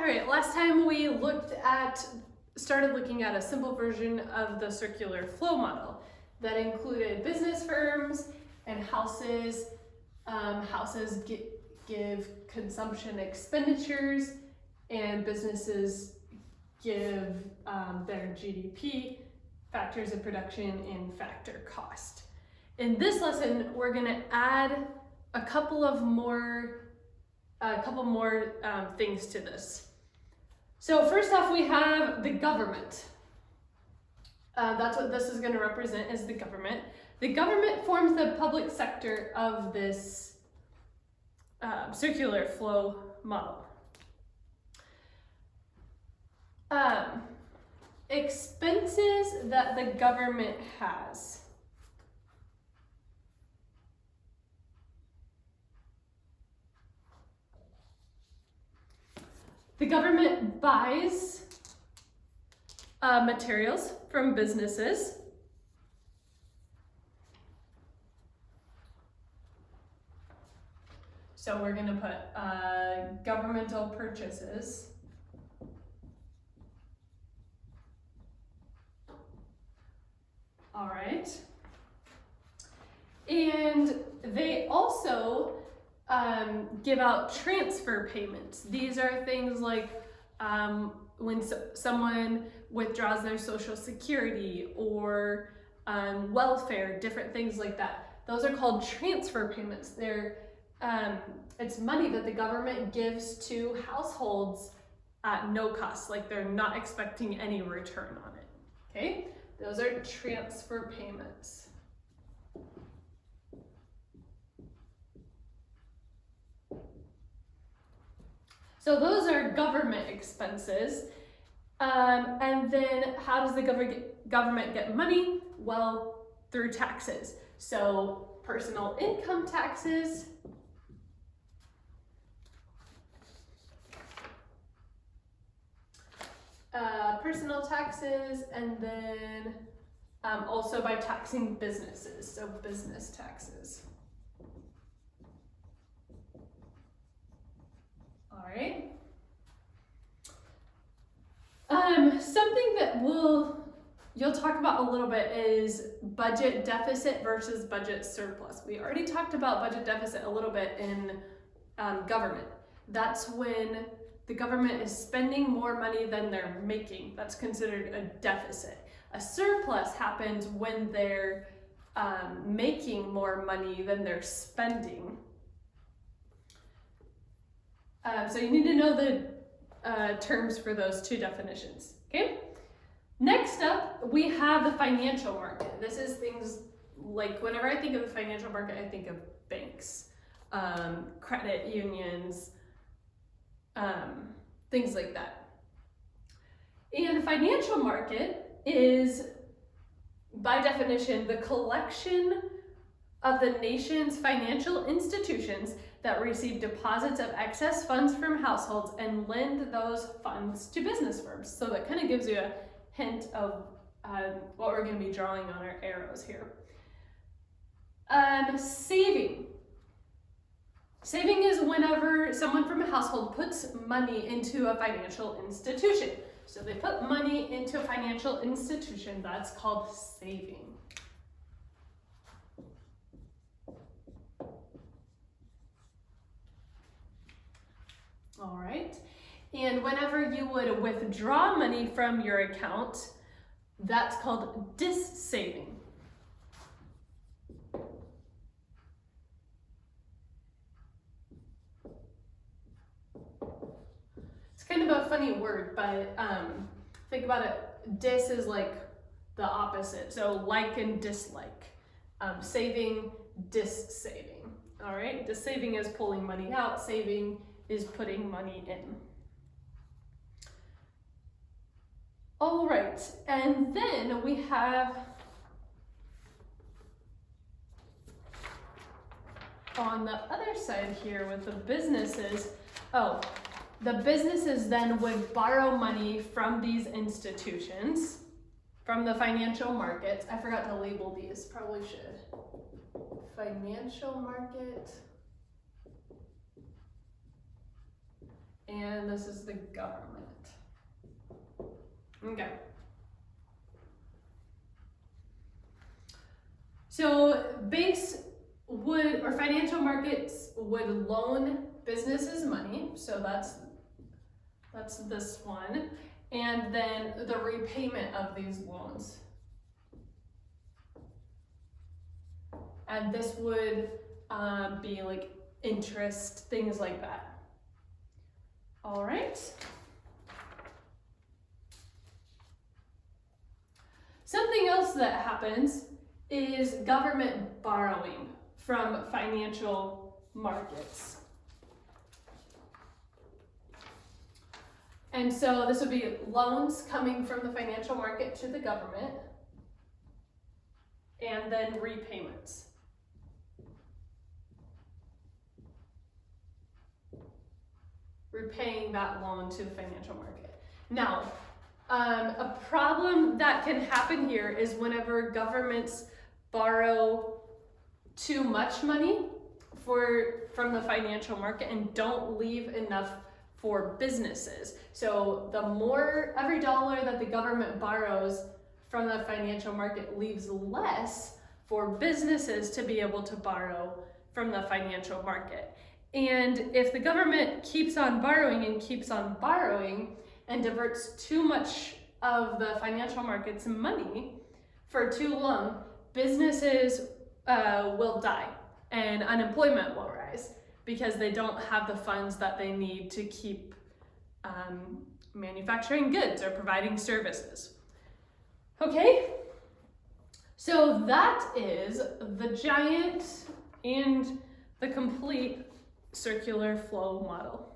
right, last time we started looking at a simple version of the circular flow model that included business firms and houses. Houses give consumption expenditures, and businesses give their GDP, factors of production, and factor cost. In this lesson, we're going to add a couple more things to this. So first off, we have the government. That's what this is going to represent, is the government. The government forms the public sector of this circular flow model. Expenses that the government has. The government buys materials from businesses. So we're going to put governmental purchases. All right. And they also give out transfer payments. These are things like when someone withdraws their Social Security or welfare, different things like that. Those are called transfer payments. It's money that the government gives to households at no cost, like they're not expecting any return on it. Okay, those are transfer payments. So those are government expenses. And then how does the government get money? Well, through taxes. So personal income taxes, and then also by taxing businesses, so business taxes. All right. Something that you'll talk about a little bit is budget deficit versus budget surplus. We already talked about budget deficit a little bit in government. That's when the government is spending more money than they're making. That's considered a deficit. A surplus happens when they're making more money than they're spending. So you need to know the terms for those two definitions, okay? Next up, we have the financial market. This is things like, whenever I think of the financial market, I think of banks, credit unions, things like that. And the financial market is, by definition, the collection of the nation's financial institutions that receive deposits of excess funds from households and lend those funds to business firms. So that kind of gives you a hint of what we're going to be drawing on our arrows here. Saving. Saving is whenever someone from a household puts money into a financial institution. So they put money into a financial institution, that's called saving. All right, and whenever you would withdraw money from your account, that's called dis-saving. It's kind of a funny word, but think about it. Dis is like the opposite, so like and dislike. Saving, dis-saving. All right, dis-saving is pulling money out, saving is putting money in. All right, and then we have on the other side here with the businesses, the businesses then would borrow money from these institutions, from the financial markets. I forgot to label these, probably should. Financial market and the this is the government. Okay. So banks would, or financial markets would loan businesses money. So that's this one. And then the repayment of these loans. And this would be like interest, things like that. All right. Something else that happens is government borrowing from financial markets. And so this would be loans coming from the financial market to the government, and then repayments. Repaying that loan to the financial market. Now, a problem that can happen here is whenever governments borrow too much money from the financial market and don't leave enough for businesses. So every dollar that the government borrows from the financial market leaves less for businesses to be able to borrow from the financial market. And if the government keeps on borrowing and diverts too much of the financial market's money for too long, businesses will die and unemployment will rise because they don't have the funds that they need to keep manufacturing goods or providing services. Okay, so that is the giant and the complete circular flow model.